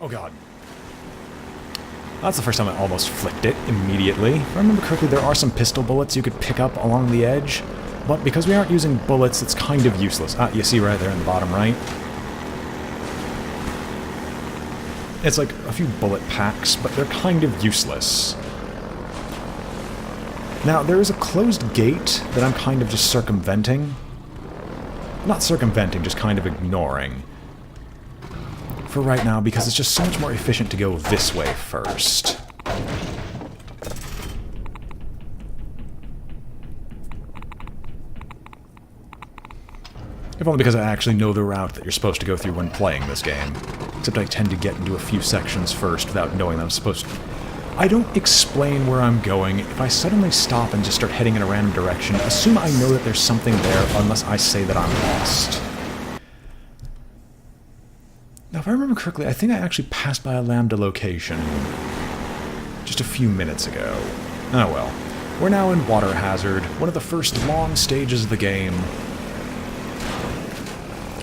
Oh god. That's the first time I almost flicked it immediately. If I remember correctly, there are some pistol bullets you could pick up along the edge, but because we aren't using bullets, it's kind of useless. Ah, you see right there in the bottom right? It's like a few bullet packs, but they're kind of useless. Now, there is a closed gate that I'm kind of just circumventing. Not circumventing, just kind of ignoring. For right now, because it's just so much more efficient to go this way first. If only because I actually know the route that you're supposed to go through when playing this game. Except I tend to get into a few sections first without knowing that I'm supposed to. I don't explain where I'm going. If I suddenly stop and just start heading in a random direction, assume I know that there's something there unless I say that I'm lost. Now, if I remember correctly, I think I actually passed by a Lambda location just a few minutes ago. Oh well. We're now in Water Hazard, one of the first long stages of the game.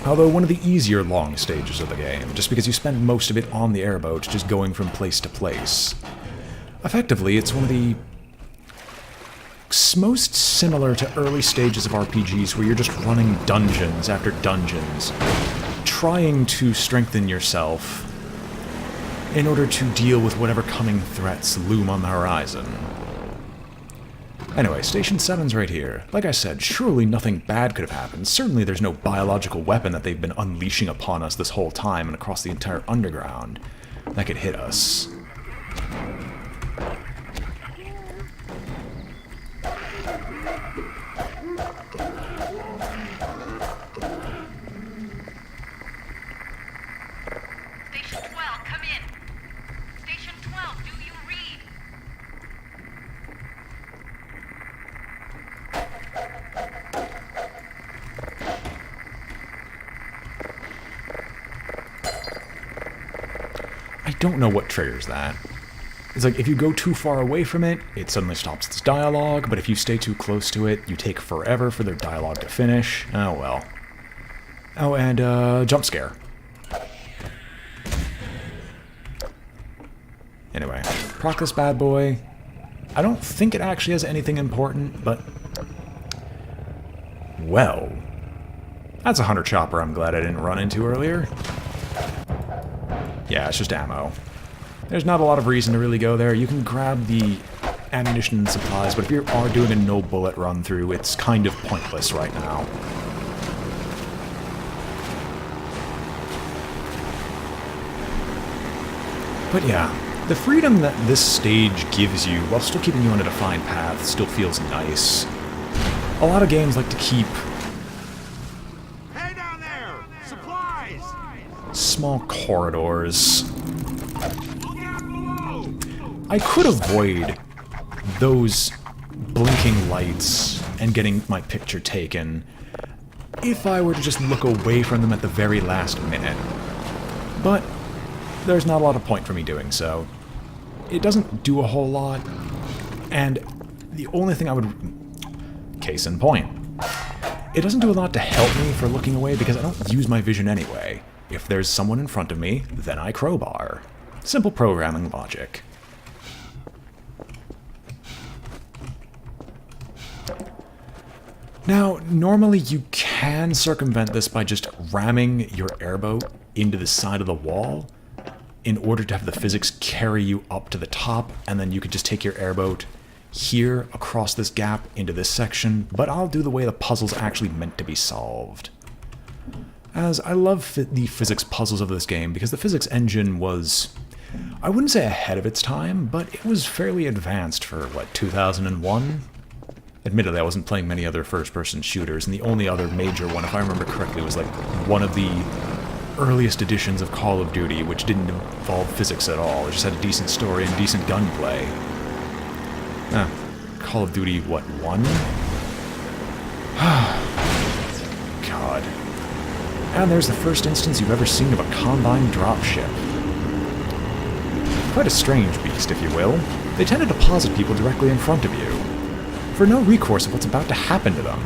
Although one of the easier long stages of the game, just because you spend most of it on the airboat, just going from place to place. Effectively, it's one of the most similar to early stages of RPGs where you're just running dungeons after dungeons, trying to strengthen yourself in order to deal with whatever coming threats loom on the horizon. Anyway, Station 7's right here. Like I said, surely nothing bad could have happened. Certainly there's no biological weapon that they've been unleashing upon us this whole time and across the entire underground that could hit us. I don't know what triggers that. It's like, if you go too far away from it, it suddenly stops its dialogue, but if you stay too close to it, you take forever for their dialogue to finish. Oh well. Oh, and, jump scare. Anyway, proc this bad boy. I don't think it actually has anything important, but... well... that's a hunter chopper I'm glad I didn't run into earlier. Yeah, it's just ammo. There's not a lot of reason to really go there. You can grab the ammunition and supplies, but if you are doing a no-bullet run-through, it's kind of pointless right now. But yeah, the freedom that this stage gives you, while still keeping you on a defined path, still feels nice. A lot of games like to keep small corridors. I could avoid those blinking lights and getting my picture taken if I were to just look away from them at the very last minute. But there's not a lot of point for me doing so. It doesn't do a whole lot, and the only thing I would... case in point. It doesn't do a lot to help me for looking away because I don't use my vision anyway. If there's someone in front of me, then I crowbar. Simple programming logic. Now, normally you can circumvent this by just ramming your airboat into the side of the wall in order to have the physics carry you up to the top, and then you could just take your airboat here across this gap into this section, but I'll do the way the puzzle's actually meant to be solved. As I love the physics puzzles of this game, because the physics engine was, I wouldn't say ahead of its time, but it was fairly advanced for, what, 2001? Admittedly, I wasn't playing many other first-person shooters, and the only other major one, if I remember correctly, was like one of the earliest editions of Call of Duty, which didn't involve physics at all. It just had a decent story and decent gunplay. Call of Duty, what, 1? God. And there's the first instance you've ever seen of a Combine dropship. Quite a strange beast, if you will. They tend to deposit people directly in front of you, for no recourse of what's about to happen to them.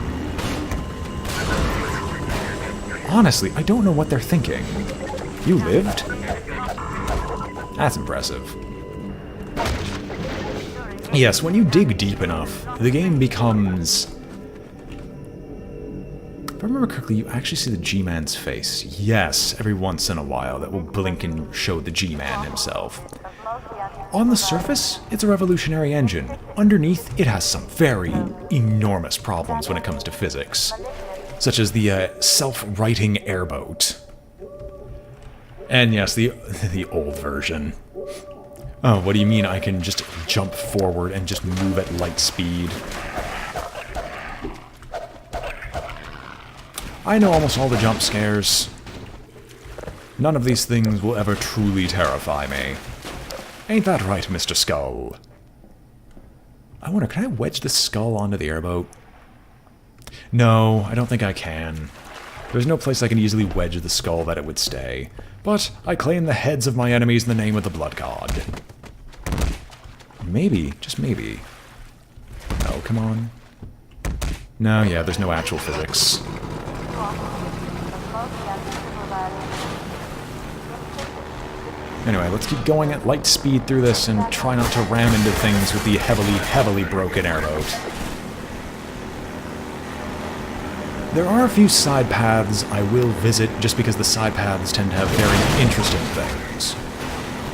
Honestly, I don't know what they're thinking. You lived? That's impressive. Yes, when you dig deep enough, the game becomes... If I remember correctly, you actually see the G-Man's face. Yes, every once in a while that will blink and show the G-Man himself. On the surface, it's a revolutionary engine. Underneath, it has some very enormous problems when it comes to physics, such as the self-righting airboat. And yes, the old version. Oh, what do you mean I can just jump forward and just move at light speed? I know almost all the jump scares. None of these things will ever truly terrify me. Ain't that right, Mr. Skull? I wonder, can I wedge the skull onto the airboat? No, I don't think I can. There's no place I can easily wedge the skull that it would stay. But I claim the heads of my enemies in the name of the Blood God. Maybe, just maybe. Oh, come on. No, yeah, there's no actual physics. Anyway, let's keep going at light speed through this and try not to ram into things with the heavily broken airboat. There are a few side paths I will visit just because the side paths tend to have very interesting things.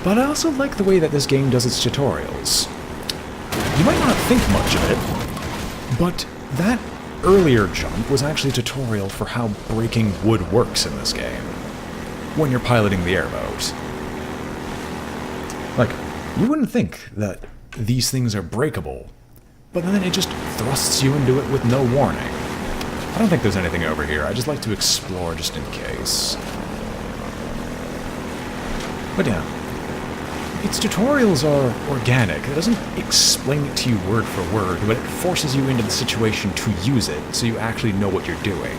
But I also like the way that this game does its tutorials. You might not think much of it, but that earlier jump was actually a tutorial for how breaking wood works in this game, when you're piloting the airboat. Like, you wouldn't think that these things are breakable, but then it just thrusts you into it with no warning. I don't think there's anything over here. I just like to explore just in case. But yeah, its tutorials are organic. It doesn't explain it to you word for word, but it forces you into the situation to use it, so you actually know what you're doing.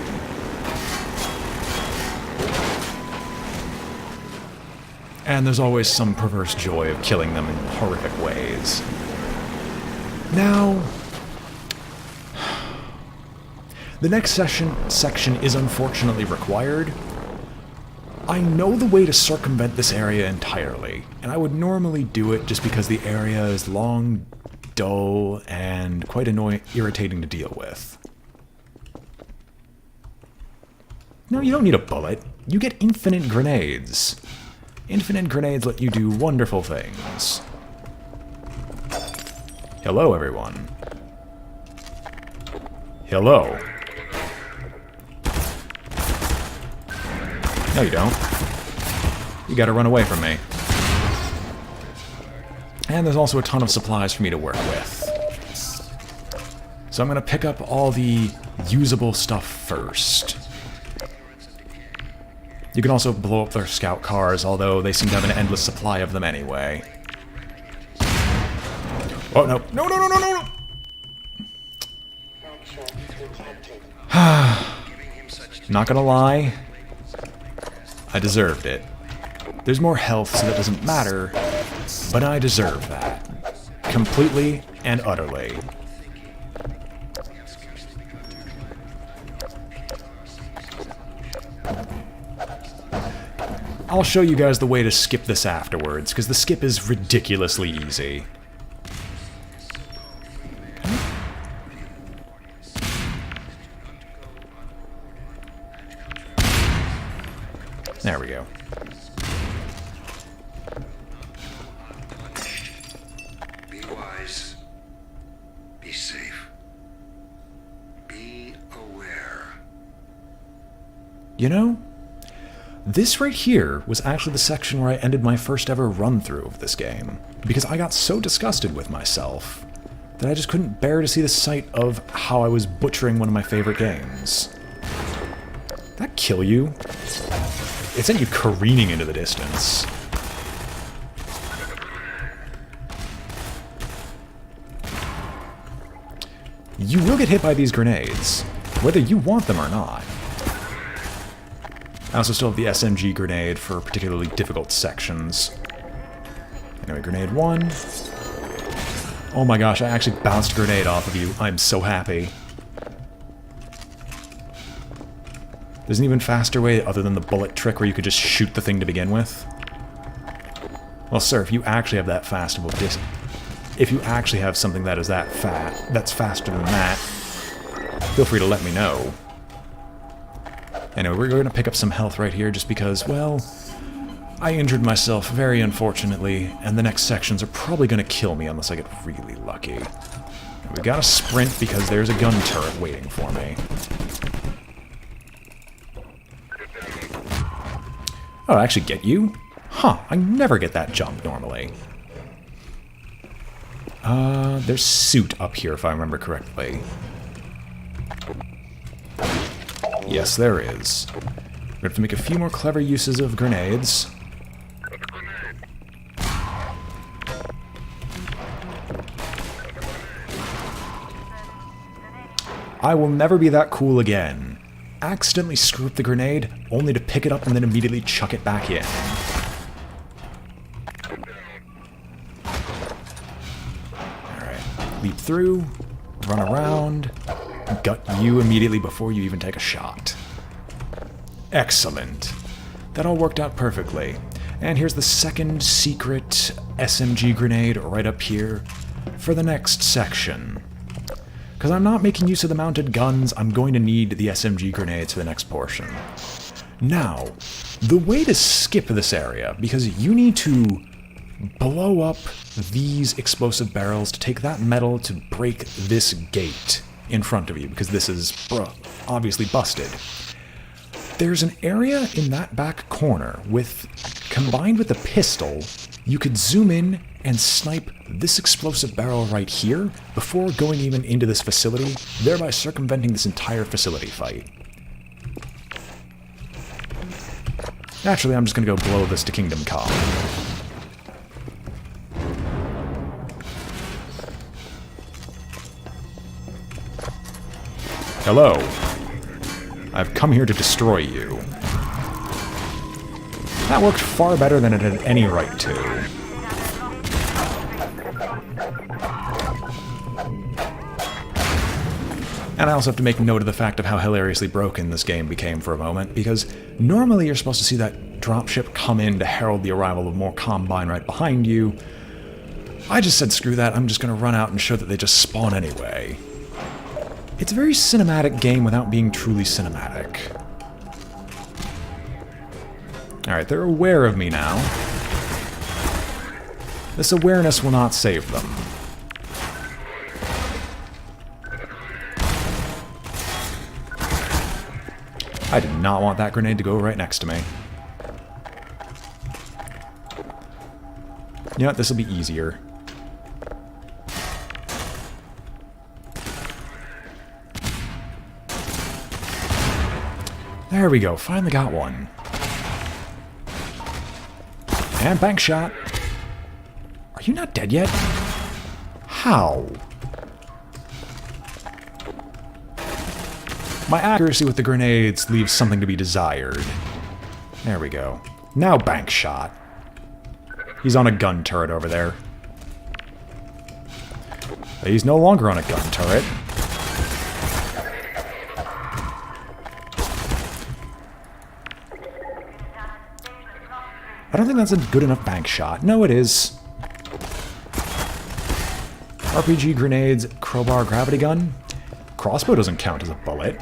And there's always some perverse joy of killing them in horrific ways. Now, the next section is unfortunately required. I know the way to circumvent this area entirely, and I would normally do it just because the area is long, dull, and quite irritating to deal with. No, you don't need a bullet. You get infinite grenades. Infinite grenades let you do wonderful things. Hello, everyone. Hello. No, you don't. You gotta run away from me. And there's also a ton of supplies for me to work with. So I'm gonna pick up all the usable stuff first. You can also blow up their scout cars, although they seem to have an endless supply of them anyway. Oh, no. No, no, no, no, no, no! Not gonna lie, I deserved it. There's more health, so that doesn't matter, but I deserve that. Completely and utterly. I'll show you guys the way to skip this afterwards, because the skip is ridiculously easy. There we go. Be wise. Be safe. Be aware. You know, this right here was actually the section where I ended my first ever run-through of this game, because I got so disgusted with myself that I just couldn't bear to see the sight of how I was butchering one of my favorite games. Did that kill you? It sent you careening into the distance. You will get hit by these grenades, whether you want them or not. I also still have the SMG grenade for particularly difficult sections. Anyway, grenade 1. Oh my gosh, I actually bounced a grenade off of you. I'm so happy. There's an even faster way other than the bullet trick where you could just shoot the thing to begin with. Well, sir, if you actually have that fast of a if you actually have something that is that's faster than that, feel free to let me know. Anyway, we're going to pick up some health right here just because, well, I injured myself very unfortunately, and the next sections are probably going to kill me unless I get really lucky. We gotta sprint because there's a gun turret waiting for me. Oh, I actually get you? Huh, I never get that jump normally. There's suit up here if I remember correctly. Yes, there is. We're gonna have to make a few more clever uses of grenades. I will never be that cool again. Accidentally screw up the grenade, only to pick it up and then immediately chuck it back in. Alright, leap through, run around, gut you immediately before you even take a shot. Excellent. That all worked out perfectly. And here's the second secret SMG grenade right up here for the next section. Because I'm not making use of the mounted guns, I'm going to need the SMG grenades for the next portion. Now, the way to skip this area, because you need to blow up these explosive barrels to take that metal to break this gate in front of you, because this is, obviously busted. There's an area in that back corner with, combined with the pistol, you could zoom in and snipe this explosive barrel right here before going even into this facility, thereby circumventing this entire facility fight. Naturally, I'm just going to go blow this to Kingdom Come. Hello. I've come here to destroy you. That worked far better than it had any right to. And I also have to make note of the fact of how hilariously broken this game became for a moment, because normally you're supposed to see that dropship come in to herald the arrival of more Combine right behind you. I just said screw that, I'm just going to run out and show that they just spawn anyway. It's a very cinematic game without being truly cinematic. Alright, they're aware of me now. This awareness will not save them. I did not want that grenade to go right next to me. You know what, this will be easier. There we go, finally got one. And bank shot. Are you not dead yet? How? My accuracy with the grenades leaves something to be desired. There we go. Now bank shot. He's on a gun turret over there. He's no longer on a gun turret. I don't think that's a good enough bank shot. No, it is. RPG grenades, crowbar, gravity gun. Crossbow doesn't count as a bullet.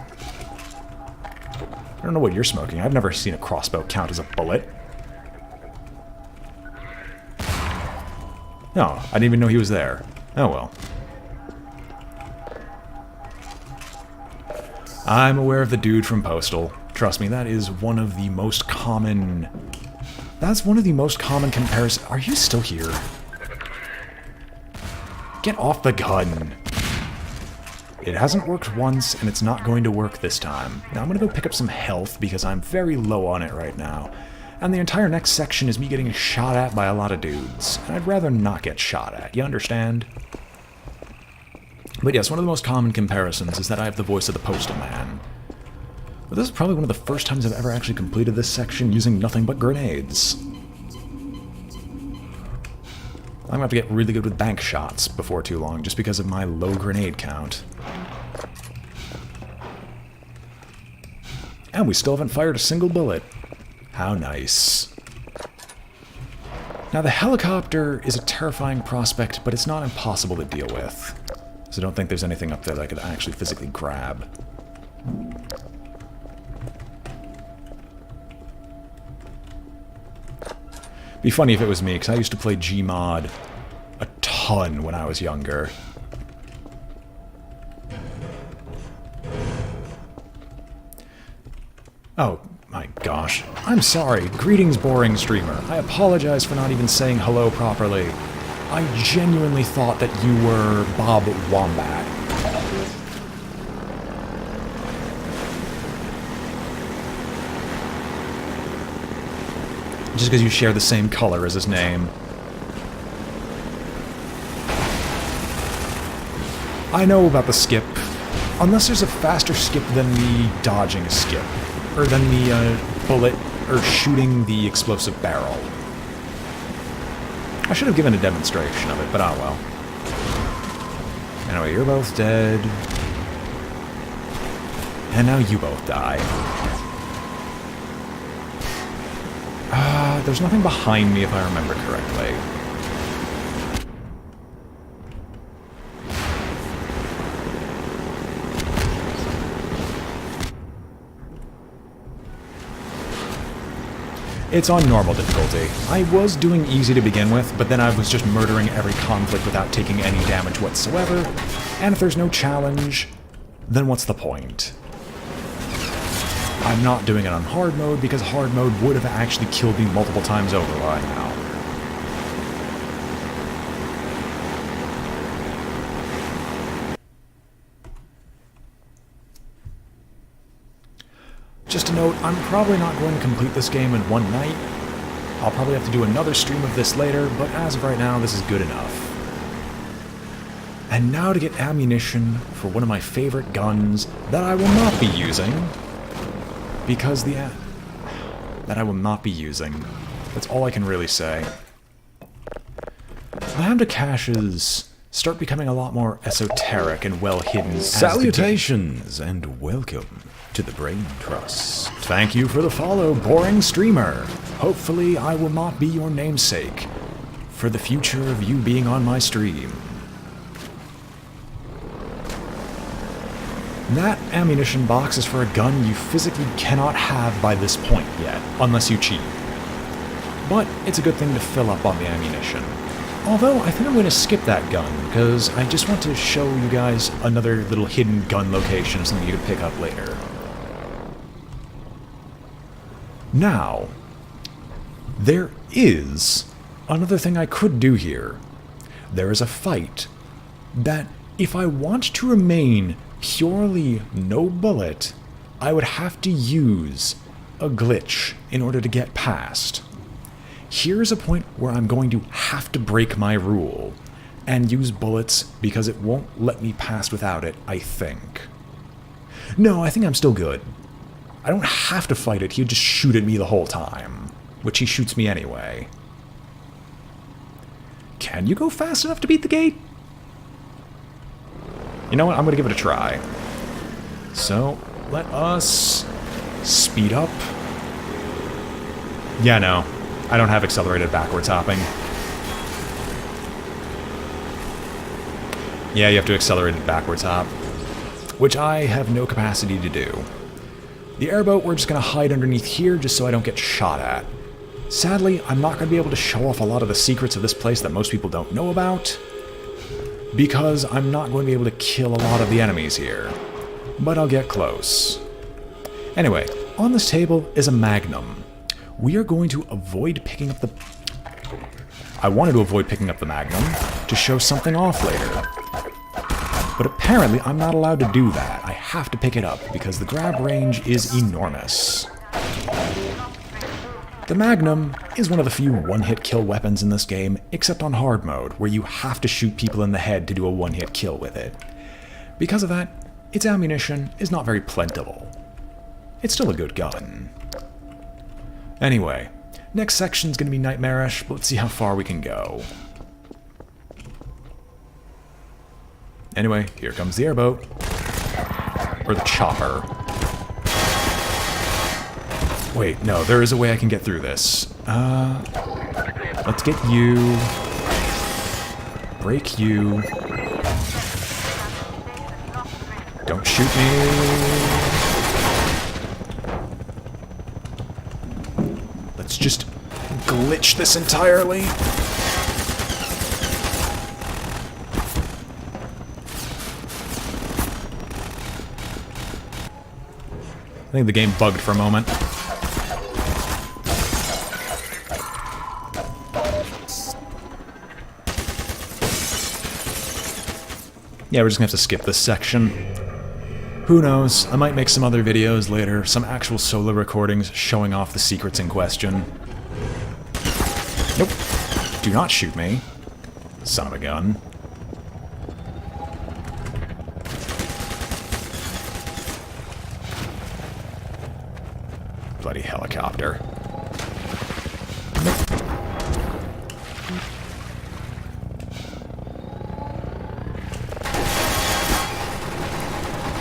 I don't know what you're smoking. I've never seen a crossbow count as a bullet. No, I didn't even know he was there. Oh well. I'm aware of the dude from Postal. Trust me, that is one of the most common... That's one of the most common comparisons. Are you still here? Get off the gun. It hasn't worked once, and it's not going to work this time. Now I'm going to go pick up some health, because I'm very low on it right now. And the entire next section is me getting shot at by a lot of dudes. And I'd rather not get shot at, you understand? But yes, one of the most common comparisons is that I have the voice of the Postal Man. But this is probably one of the first times I've ever actually completed this section using nothing but grenades. I'm going to have to get really good with bank shots before too long, just because of my low grenade count. And we still haven't fired a single bullet. How nice. Now, the helicopter is a terrifying prospect, but it's not impossible to deal with. So I don't think there's anything up there that I could actually physically grab. Be funny if it was me, because I used to play Gmod a ton when I was younger. Oh my gosh. I'm sorry. Greetings, boring streamer. I apologize for not even saying hello properly. I genuinely thought that you were Bob Wombat. Just because you share the same color as his name. I know about the skip. Unless there's a faster skip than the dodging skip. Or than the bullet, or shooting the explosive barrel. I should have given a demonstration of it, but oh well. Anyway, you're both dead. And now you both die. There's nothing behind me if I remember correctly. It's on normal difficulty. I was doing easy to begin with, but then I was just murdering every conflict without taking any damage whatsoever. And if there's no challenge, then what's the point? I'm not doing it on hard mode because hard mode would have actually killed me multiple times over by now. Just a note, I'm probably not going to complete this game in one night. I'll probably have to do another stream of this later, but as of right now, this is good enough. And now to get ammunition for one of my favorite guns that I will not be using. Because that I will not be using. That's all I can really say. Lambda caches start becoming a lot more esoteric and well hidden. Salutations and welcome to the Brain Trust. Thank you for the follow, boring streamer. Hopefully I will not be your namesake for the future of you being on my stream. That ammunition box is for a gun you physically cannot have by this point yet, unless you cheat. But it's a good thing to fill up on the ammunition. Although, I think I'm going to skip that gun, because I just want to show you guys another little hidden gun location, something you can pick up later. Now, there is another thing I could do here. There is a fight that, if I want to remain purely no bullet, I would have to use a glitch in order to get past. Here's a point where I'm going to have to break my rule and use bullets because it won't let me pass without it, I think. No, I think I'm still good. I don't have to fight it, he'll just shoot at me the whole time, which he shoots me anyway. Can you go fast enough to beat the gate? You know what, I'm going to give it a try. So, let us speed up. Yeah, no, I don't have accelerated backwards hopping. Yeah, you have to accelerate it backwards hop, which I have no capacity to do. The airboat, we're just going to hide underneath here just so I don't get shot at. Sadly, I'm not going to be able to show off a lot of the secrets of this place that most people don't know about, because I'm not going to be able to kill a lot of the enemies here. But I'll get close. Anyway, on this table is a magnum. We are going to avoid picking up the... I wanted to avoid picking up the magnum to show something off later. But apparently I'm not allowed to do that. I have to pick it up because the grab range is enormous. The Magnum is one of the few one-hit kill weapons in this game, except on hard mode, where you have to shoot people in the head to do a one-hit kill with it. Because of that, its ammunition is not very plentiful. It's still a good gun. Anyway, next section's gonna be nightmarish, but let's see how far we can go. Anyway, here comes the airboat. Or the chopper. Wait, no, there is a way I can get through this. Let's get you. Break you. Don't shoot me. Let's just glitch this entirely. I think the game bugged for a moment. Yeah, we're just gonna have to skip this section. Who knows, I might make some other videos later, some actual solo recordings showing off the secrets in question. Nope. Do not shoot me. Son of a gun. Bloody helicopter. Nope.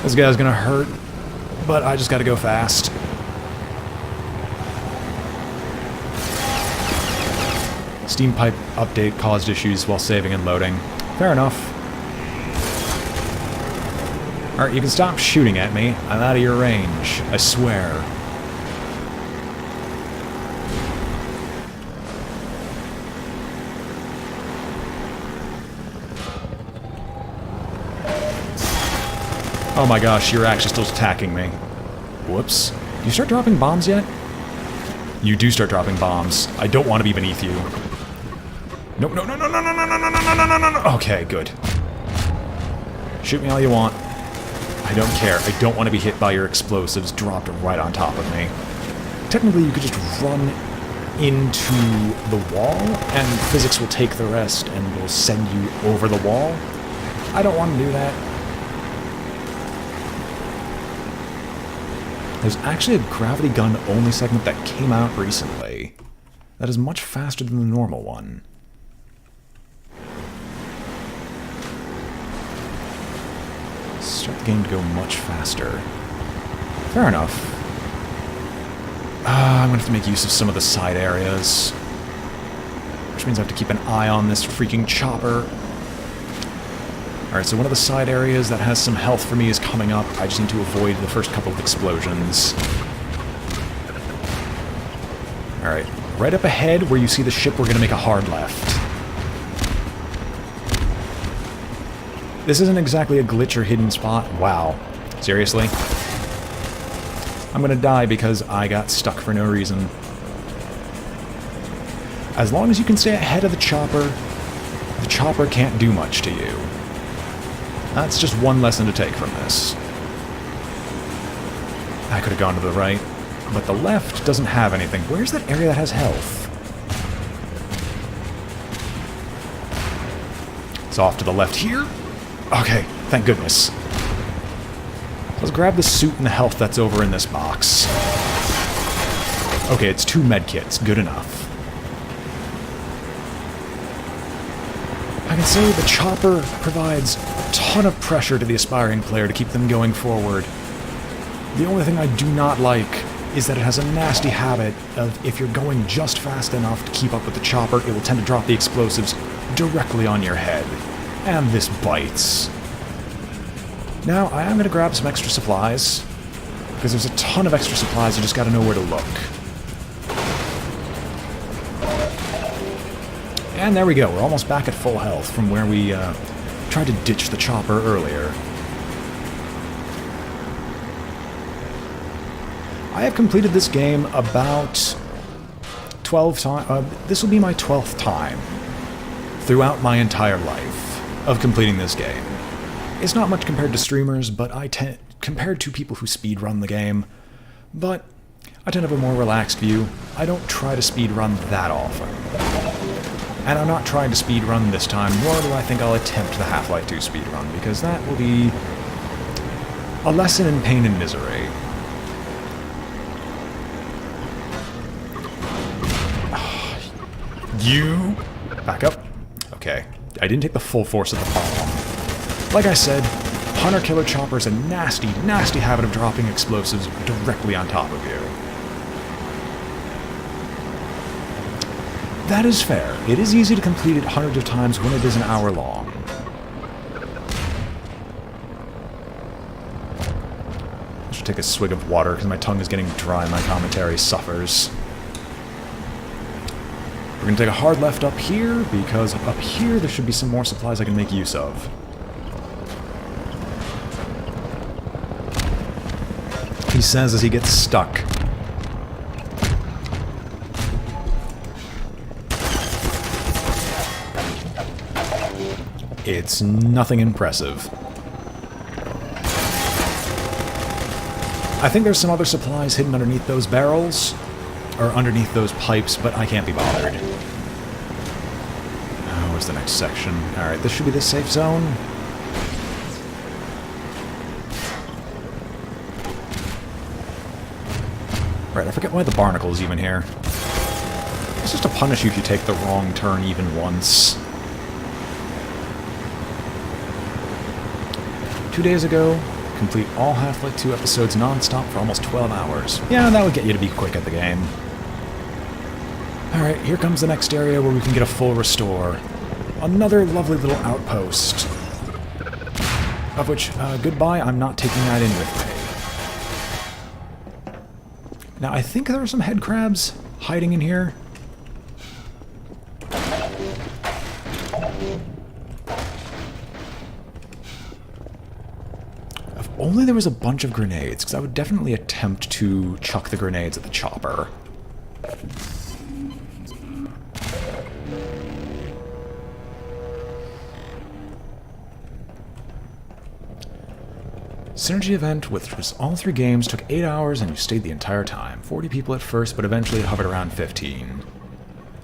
This guy's gonna hurt, but I just gotta go fast. Steam pipe update caused issues while saving and loading. Fair enough. Alright, you can stop shooting at me. I'm out of your range. I swear. Oh my gosh, you're actually still attacking me. Whoops. Do you start dropping bombs yet? You do start dropping bombs. I don't want to be beneath you. Nope, no, no, no, no, no, no, no, no, no, no, no, no, no. Okay, good. Shoot me all you want. I don't care. I don't want to be hit by your explosives dropped right on top of me. Technically, you could just run into the wall, and physics will take the rest and will send you over the wall. I don't want to do that. There's actually a gravity gun only segment that came out recently. That is much faster than the normal one. Start the game to go much faster. Fair enough. I'm gonna have to make use of some of the side areas. Which means I have to keep an eye on this freaking chopper. Alright, so one of the side areas that has some health for me is coming up. I just need to avoid the first couple of explosions. Alright, right up ahead where you see the ship, we're going to make a hard left. This isn't exactly a glitch or hidden spot. Wow. Seriously? I'm going to die because I got stuck for no reason. As long as you can stay ahead of the chopper can't do much to you. That's just one lesson to take from this. I could have gone to the right, but the left doesn't have anything. Where's that area that has health? It's off to the left here. Okay, thank goodness. Let's grab the suit and the health that's over in this box. Okay, it's 2 medkits. Good enough. I can say the chopper provides a ton of pressure to the aspiring player to keep them going forward. The only thing I do not like is that it has a nasty habit of, if you're going just fast enough to keep up with the chopper, it will tend to drop the explosives directly on your head. And this bites. Now, I am going to grab some extra supplies, because there's a ton of extra supplies, you just gotta know where to look. And there we go, we're almost back at full health from where we tried to ditch the chopper earlier. I have completed this game about 12 times. This will be my 12th time throughout my entire life of completing this game. It's not much compared to streamers, but compared to people who speedrun the game, but I tend to have a more relaxed view. I don't try to speedrun that often. And I'm not trying to speedrun this time, nor do I think I'll attempt the Half-Life 2 speedrun, because that will be a lesson in pain and misery. You... Back up. Okay. I didn't take the full force of the bomb. Like I said, Hunter-Killer Chopper is a nasty, nasty habit of dropping explosives directly on top of you. That is fair. It is easy to complete it hundreds of times when it is an hour long. I should take a swig of water because my tongue is getting dry and my commentary suffers. We're going to take a hard left up here because up here there should be some more supplies I can make use of. He says as he gets stuck. It's nothing impressive. I think there's some other supplies hidden underneath those barrels, or underneath those pipes, but I can't be bothered. Where's the next section? Alright, this should be the safe zone. Right, I forget why the barnacle's even here. It's just to punish you if you take the wrong turn even once. 2 days ago, complete all Half-Life 2 episodes non-stop for almost 12 hours. Yeah, that would get you to be quick at the game. Alright, here comes the next area where we can get a full restore. Another lovely little outpost. Of which, goodbye, I'm not taking that in with me. Now, I think there are some head crabs hiding in here. If only there was a bunch of grenades, because I would definitely attempt to chuck the grenades at the chopper. Synergy event, which was all 3 games, took 8 hours and you stayed the entire time. 40 people at first, but eventually it hovered around 15.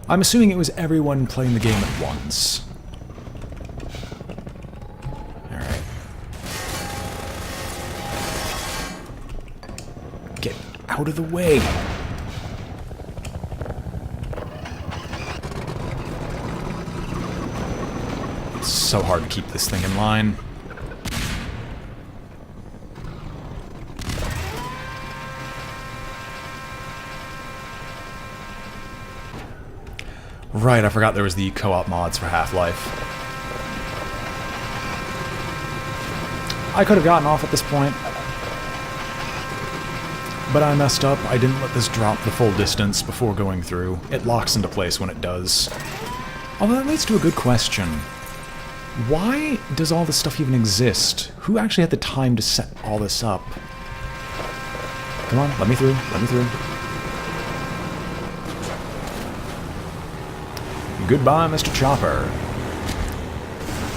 I'm assuming it was everyone playing the game at once. Alright. Get out of the way! It's so hard to keep this thing in line. Right, I forgot there was the co-op mods for Half-Life. I could have gotten off at this point, but I messed up. I didn't let this drop the full distance before going through. It locks into place when it does. Although that leads to a good question. Why does all this stuff even exist? Who actually had the time to set all this up? Come on, let me through, let me through. Goodbye, Mr. Chopper.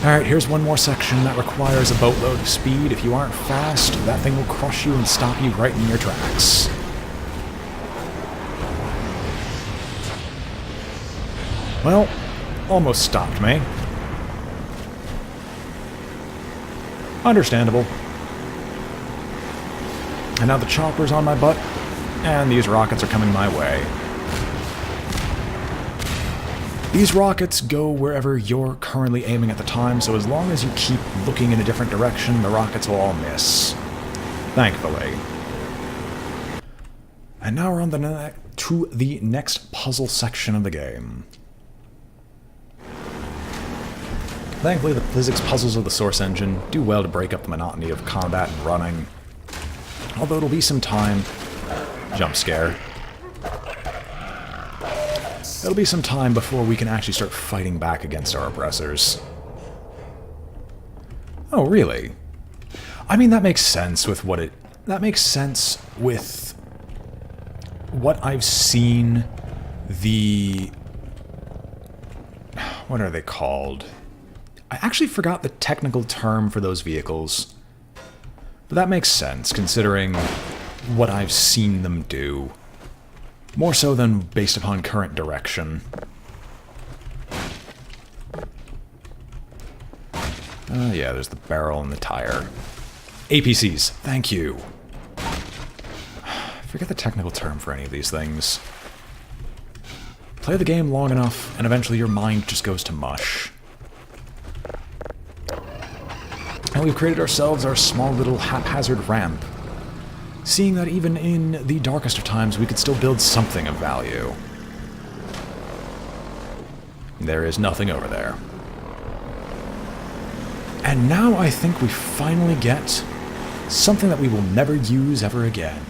Alright, here's one more section that requires a boatload of speed. If you aren't fast, that thing will crush you and stop you right in your tracks. Well, almost stopped me. Understandable. And now the chopper's on my butt, and these rockets are coming my way. These rockets go wherever you're currently aiming at the time, so as long as you keep looking in a different direction, the rockets will all miss. Thankfully. And now we're on to the next puzzle section of the game. Thankfully, the physics puzzles of the Source Engine do well to break up the monotony of combat and running. Although it'll be some time... Jump scare. It'll be some time before we can actually start fighting back against our oppressors. Oh, really? I mean, that makes sense with what it... That makes sense with what I've seen the... What are they called? I actually forgot the technical term for those vehicles. But that makes sense, considering what I've seen them do. More so than based upon current direction. Yeah, there's the barrel and the tire. APCs, thank you. I forget the technical term for any of these things. Play the game long enough, and eventually your mind just goes to mush. And we've created ourselves our small little haphazard ramp. Seeing that even in the darkest of times, we could still build something of value. There is nothing over there. And now I think we finally get something that we will never use ever again.